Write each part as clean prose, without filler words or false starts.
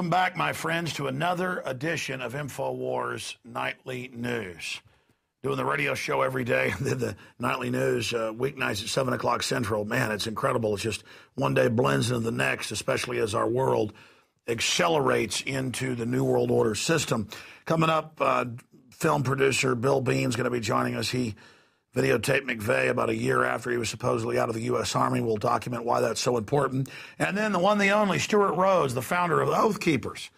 Welcome back, my friends, to another edition of Infowars Nightly News. Doing the radio show every day, the nightly news, weeknights at 7 o'clock Central. Man, it's incredible. It's just one day blends into the next, especially as our world accelerates into the New World Order system. Coming up, film producer Bill Bean's going to be joining us. He videotaped McVeigh about a year after he was supposedly out of the U.S. Army. We'll document why that's so important. And then the one, the only, Stuart Rhodes, the founder of the Oath Keepers.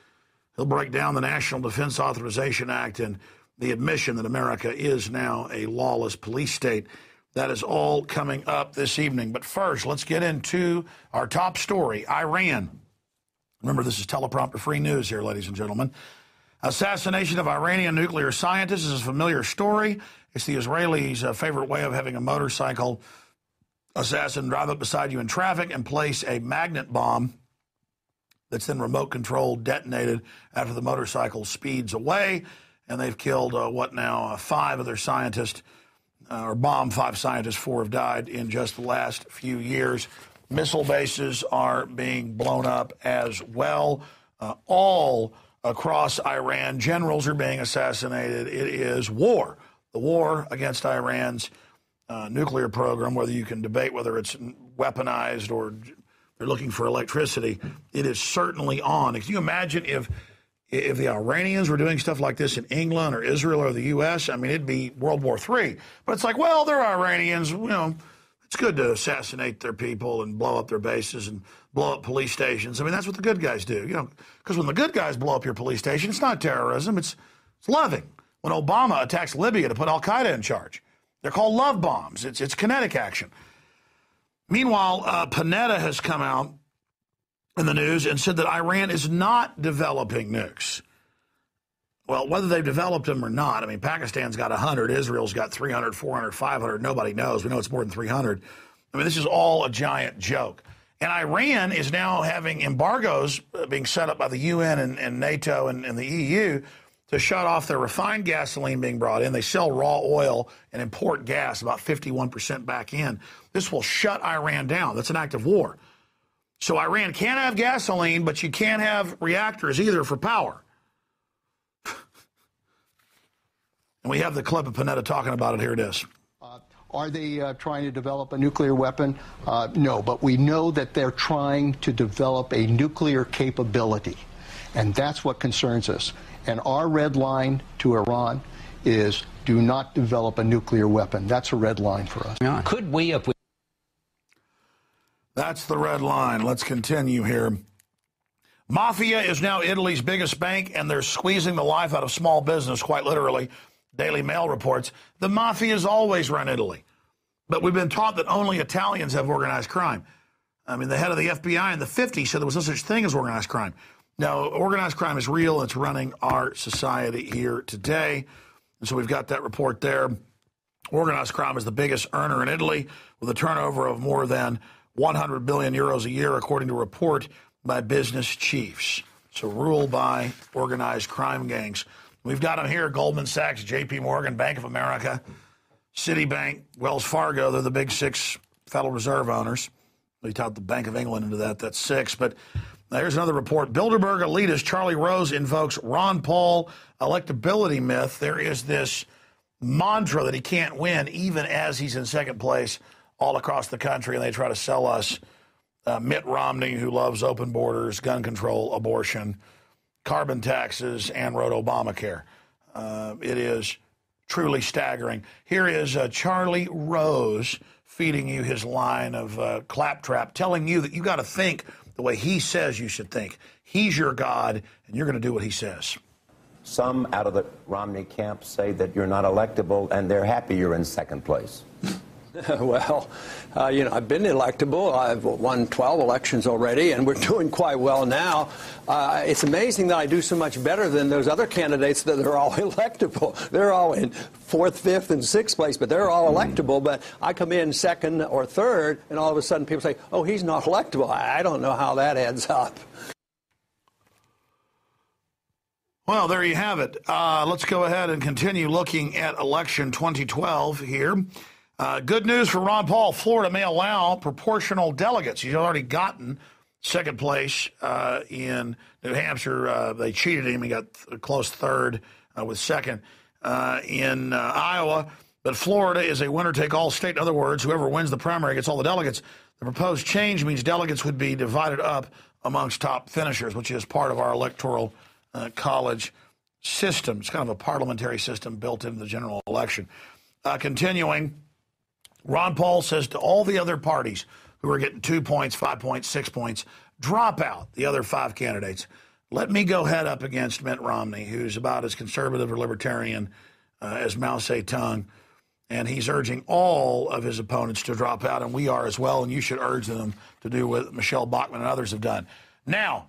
He'll break down the National Defense Authorization Act and the admission that America is now a lawless police state. That is all coming up this evening. But first, let's get into our top story, Iran. Remember, this is teleprompter-free news here, ladies and gentlemen. Assassination of Iranian nuclear scientists is a familiar story. It's the Israelis' favorite way of having a motorcycle assassin drive up beside you in traffic and place a magnet bomb that's then remote-controlled, detonated after the motorcycle speeds away. And they've killed, five of their scientists, or bombed 5 scientists. 4 have died in just the last few years. Missile bases are being blown up as well. All across Iran, generals are being assassinated. It is war. The war against Iran's nuclear program, whether you can debate whether it's weaponized or they're looking for electricity, it is certainly on. Can you imagine if the Iranians were doing stuff like this in England or Israel or the U.S., I mean, it'd be World War III. But it's like, well, they're Iranians. You know, it's good to assassinate their people and blow up their bases and blow up police stations. I mean, that's what the good guys do, you know, because when the good guys blow up your police station, it's not terrorism, it's loving. When Obama attacks Libya to put al-Qaeda in charge, they're called love bombs. It's kinetic action. Meanwhile, Panetta has come out in the news and said that Iran is not developing nukes. Well, whether they've developed them or not, I mean, Pakistan's got 100, Israel's got 300, 400, 500, nobody knows. We know it's more than 300. I mean, this is all a giant joke. And Iran is now having embargoes being set up by the UN and NATO and the EU to shut off their refined gasoline being brought in. They sell raw oil and import gas, about 51% back in. This will shut Iran down. That's an act of war. So Iran can't have gasoline, but you can't have reactors either for power. And we have the clip of Panetta talking about it. Here it is. Are they trying to develop a nuclear weapon? No, but we know that they're trying to develop a nuclear capability, and that's what concerns us. And our red line to Iran is do not develop a nuclear weapon. That's a red line for us. Could we, if we... That's the red line. Let's continue here. Mafia is now Italy's biggest bank, and they're squeezing the life out of small business, quite literally. Daily Mail reports the mafia's always run Italy. But we've been taught that only Italians have organized crime. I mean, the head of the FBI in the 50s said there was no such thing as organized crime. Now, organized crime is real. It's running our society here today. And so we've got that report there. Organized crime is the biggest earner in Italy with a turnover of more than 100 billion euros a year, according to a report by business chiefs. So ruled by organized crime gangs. We've got them here, Goldman Sachs, J.P. Morgan, Bank of America, Citibank, Wells Fargo. They're the big 6 Federal Reserve owners. We tout the Bank of England into that. That's 6. But here's another report. Bilderberg elitist Charlie Rose invokes Ron Paul electability myth. There is this mantra that he can't win even as he's in second place all across the country, and they try to sell us Mitt Romney, who loves open borders, gun control, abortion, carbon taxes, and wrote Obamacare. It is truly staggering. Here is Charlie Rose feeding you his line of claptrap, telling you that you got to think the way he says you should think. He's your God, and you're going to do what he says. Some out of the Romney camp say that you're not electable, and they're happy you're in second place. Well, I've been electable. I've won 12 elections already, and we're doing quite well now. It's amazing that I do so much better than those other candidates that are all electable. They're all in 4th, 5th, and 6th place, but they're all electable. But I come in 2nd or 3rd, and all of a sudden people say, oh, he's not electable. I don't know how that adds up. Well, there you have it. Let's go ahead and continue looking at election 2012 here. Good news for Ron Paul. Florida may allow proportional delegates. He's already gotten Second place in New Hampshire, they cheated him. He got a close third with second in Iowa. But Florida is a winner-take-all state. In other words, whoever wins the primary gets all the delegates. The proposed change means delegates would be divided up amongst top finishers, which is part of our electoral college system. It's kind of a parliamentary system built into the general election. Continuing, Ron Paul says to all the other parties who are getting 2 points, 5 points, 6 points, drop out the other 5 candidates. Let me go head up against Mitt Romney, who's about as conservative or libertarian as Mao Zedong. And he's urging all of his opponents to drop out, and we are as well, and you should urge them to do what Michelle Bachmann and others have done. Now,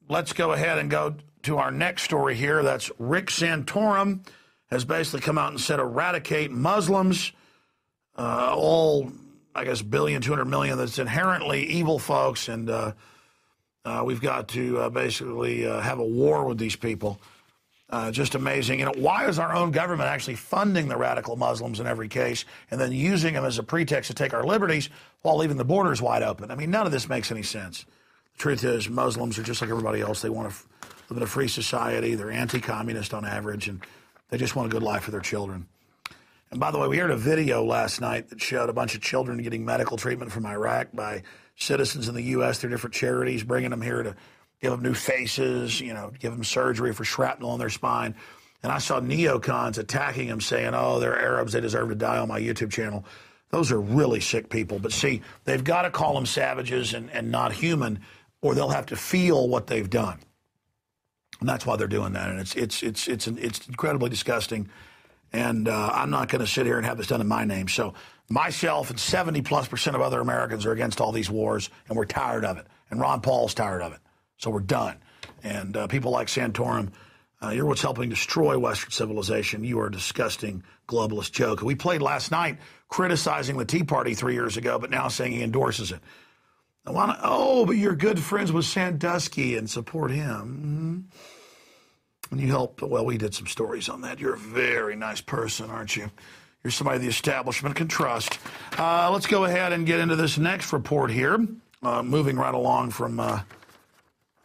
let's go ahead and go to our next story here. That's Rick Santorum has basically come out and said eradicate Muslims, all, I guess, 200 million that's inherently evil folks, and we've got to basically have a war with these people. Just amazing. You know, why is our own government actually funding the radical Muslims in every case and then using them as a pretext to take our liberties while leaving the borders wide open? I mean, none of this makes any sense. The truth is Muslims are just like everybody else. They want to live in a free society. They're anti-communist on average, and they just want a good life for their children. And by the way, we heard a video last night that showed a bunch of children getting medical treatment from Iraq by citizens in the U.S. through different charities, bringing them here to give them new faces, you know, give them surgery for shrapnel on their spine. And I saw neocons attacking them, saying, oh, they're Arabs, they deserve to die on my YouTube channel. Those are really sick people. But see, they've got to call them savages and not human, or they'll have to feel what they've done. And that's why they're doing that. And it's incredibly disgusting. And I'm not going to sit here and have this done in my name. So myself and 70+% of other Americans are against all these wars, and we're tired of it. And Ron Paul's tired of it. So we're done. And people like Santorum, you're what's helping destroy Western civilization. You are a disgusting globalist joke. We played last night criticizing the Tea Party 3 years ago, but now saying he endorses it. But you're good friends with Sandusky and support him. And you help, well, we did some stories on that. You're a very nice person, aren't you? You're somebody the establishment can trust. Let's go ahead and get into this next report here. Moving right along from...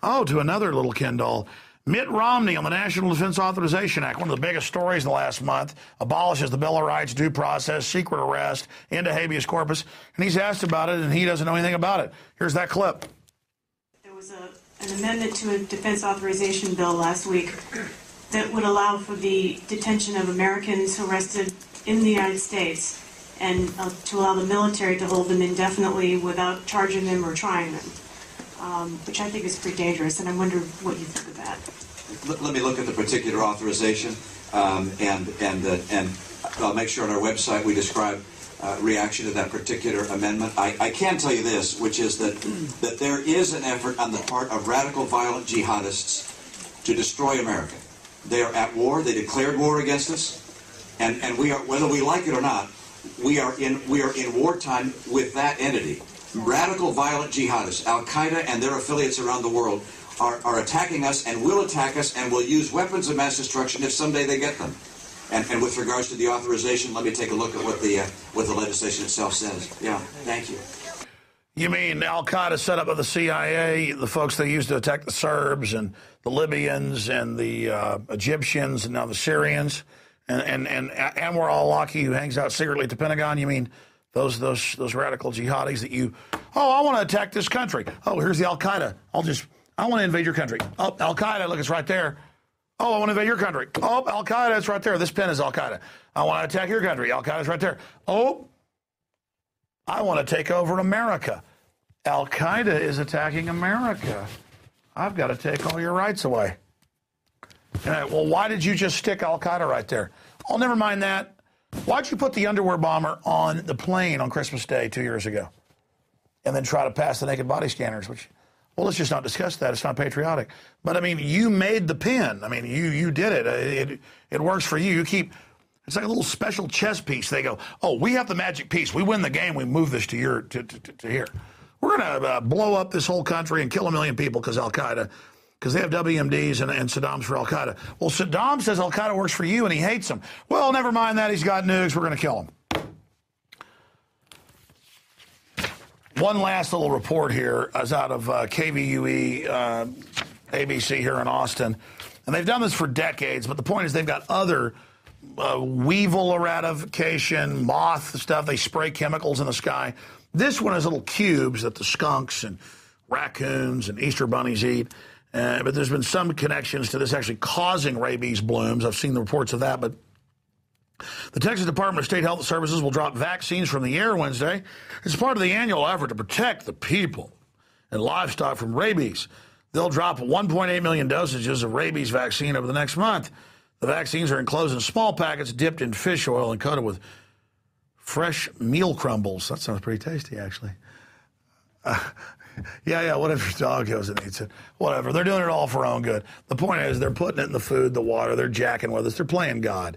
to another little Ken doll. Mitt Romney on the National Defense Authorization Act, one of the biggest stories in the last month, abolishes the Bill of Rights, due process, secret arrest, into habeas corpus. And he's asked about it, and he doesn't know anything about it. Here's that clip. There was an amendment to a defense authorization bill last week that would allow for the detention of Americans arrested in the United States and to allow the military to hold them indefinitely without charging them or trying them. Which I think is pretty dangerous, and I wonder what you think of that. Let me look at the particular authorization, and I'll make sure on our website we describe reaction to that particular amendment. I can tell you this, which is that there is an effort on the part of radical violent jihadists to destroy America. They are at war. They declared war against us, and we are, whether we like it or not, we are in wartime with that entity. Radical violent jihadists, Al-Qaeda and their affiliates around the world are attacking us and will attack us and will use weapons of mass destruction if someday they get them. And with regards to the authorization, let me take a look at what the legislation itself says. Yeah, thank you. You mean Al-Qaeda set up by the CIA, the folks they used to attack the Serbs and the Libyans and the Egyptians and now the Syrians and Anwar al-Awlaki, who hangs out secretly at the Pentagon? You mean those radical jihadis that I want to attack this country. Oh, here's the Al-Qaeda. I want to invade your country. Oh, Al-Qaeda, look, it's right there. Oh, I want to invade your country. Oh, Al-Qaeda, it's right there. This pen is Al-Qaeda. I want to attack your country. Al-Qaeda's right there. Oh, I want to take over America. Al-Qaeda is attacking America. I've got to take all your rights away. Well, why did you just stick Al-Qaeda right there? Oh, never mind that. Why'd you put the underwear bomber on the plane on Christmas Day 2 years ago and then try to pass the naked body scanners? Well, let's just not discuss that. It's not patriotic. But, I mean, you made the pin. I mean, you did it. It works for you. It's like a little special chess piece. They go, oh, we have the magic piece. We win the game. We move this to here. We're going to blow up this whole country and kill 1 million people because Al-Qaeda, because they have WMDs and Saddam's for Al-Qaeda. Well, Saddam says Al-Qaeda works for you and he hates them. Well, never mind that. He's got nukes. We're going to kill him. One last little report here is out of KVUE, ABC here in Austin. And they've done this for decades, but the point is they've got other weevil eradication, moth stuff. They spray chemicals in the sky. This one is little cubes that the skunks and raccoons and Easter bunnies eat. But there's been some connections to this actually causing rabies blooms. I've seen the reports of that. But the Texas Department of State Health Services will drop vaccines from the air Wednesday. It's part of the annual effort to protect the people and livestock from rabies. They'll drop 1.8 million dosages of rabies vaccine over the next month. The vaccines are enclosed in small packets dipped in fish oil and coated with fresh meal crumbles. That sounds pretty tasty, actually. Yeah, what if your dog goes and eats it? Whatever. They're doing it all for our own good. The point is they're putting it in the food, the water. They're jacking with us. They're playing God.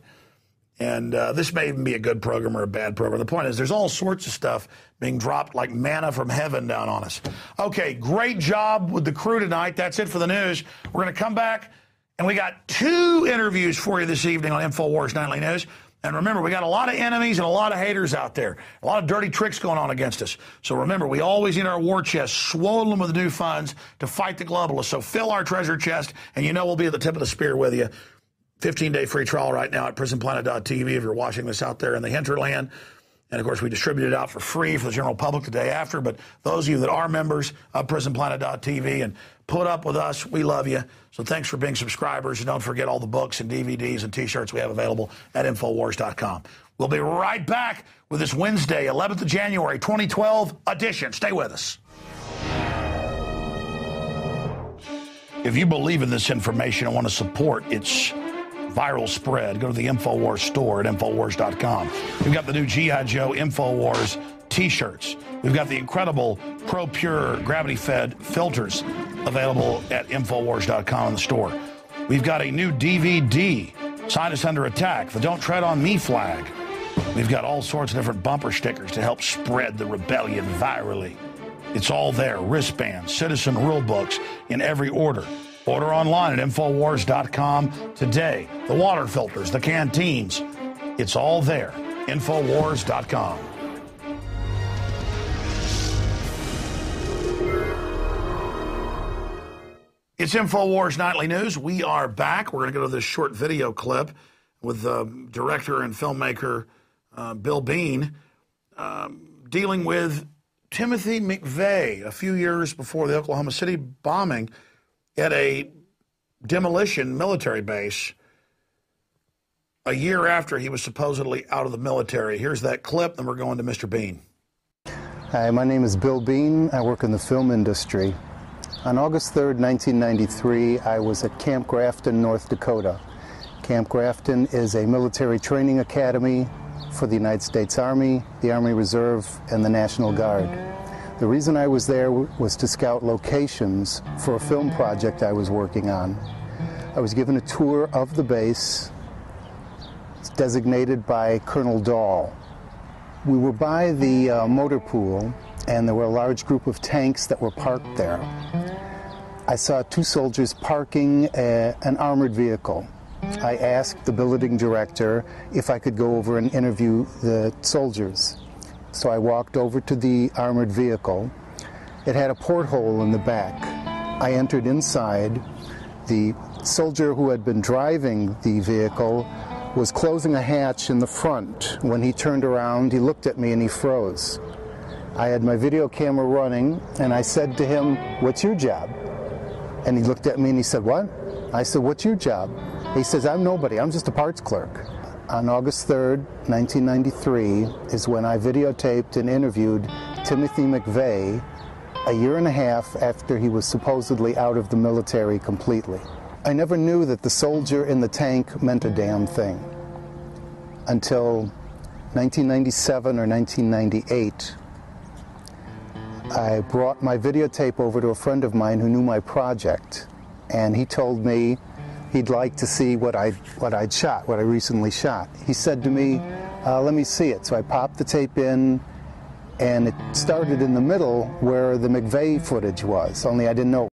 And this may even be a good program or a bad program. The point is there's all sorts of stuff being dropped like manna from heaven down on us. Okay, great job with the crew tonight. That's it for the news. We're going to come back, and we got 2 interviews for you this evening on Infowars Nightly News. And remember, we got a lot of enemies and a lot of haters out there. A lot of dirty tricks going on against us. So remember, we always need our war chest swollen with new funds to fight the globalists. So fill our treasure chest, and you know we'll be at the tip of the spear with you. 15-day free trial right now at prisonplanet.tv if you're watching this out there in the hinterland. And, of course, we distribute it out for free for the general public the day after. But those of you that are members of prisonplanet.tv and put up with us, we love you. So thanks for being subscribers. And don't forget all the books and DVDs and T-shirts we have available at Infowars.com. We'll be right back with this Wednesday, 11th of January, 2012 edition. Stay with us. If you believe in this information and want to support its viral spread, go to the Infowars store at Infowars.com. We've got the new G.I. Joe Infowars T-shirts. We've got the incredible Pro Pure gravity-fed filters available at Infowars.com in the store. We've got a new DVD, Scientists Under Attack, the Don't Tread on Me flag. We've got all sorts of different bumper stickers to help spread the rebellion virally. It's all there, wristbands, citizen rule books in every order. Order online at Infowars.com today. The water filters, the canteens, it's all there. Infowars.com. It's Infowars Nightly News. We are back. We're going to go to this short video clip with director and filmmaker Bill Bean dealing with Timothy McVeigh a few years before the Oklahoma City bombing at a demolition military base a year after he was supposedly out of the military. Here's that clip, then we're going to Mr. Bean. Hi, my name is Bill Bean. I work in the film industry. On August 3rd, 1993, I was at Camp Grafton, North Dakota. Camp Grafton is a military training academy for the United States Army, the Army Reserve, and the National Guard. The reason I was there was to scout locations for a film project I was working on. I was given a tour of the base. It's designated by Colonel Dahl. We were by the motor pool, and there were a large group of tanks that were parked there. I saw 2 soldiers parking an armored vehicle. I asked the billeting director if I could go over and interview the soldiers. So I walked over to the armored vehicle. It had a porthole in the back. I entered inside. The soldier who had been driving the vehicle was closing a hatch in the front. When he turned around, he looked at me and he froze. I had my video camera running, and I said to him, "What's your job?" And he looked at me and he said, "What?" I said, "What's your job?" He says, "I'm nobody. I'm just a parts clerk." On August 3rd, 1993, is when I videotaped and interviewed Timothy McVeigh a year and a half after he was supposedly out of the military completely. I never knew that the soldier in the tank meant a damn thing until 1997 or 1998. I brought my videotape over to a friend of mine who knew my project, and he told me he'd like to see what I recently shot. He said to me, "Let me see it." So I popped the tape in, and it started in the middle where the McVeigh footage was, only I didn't know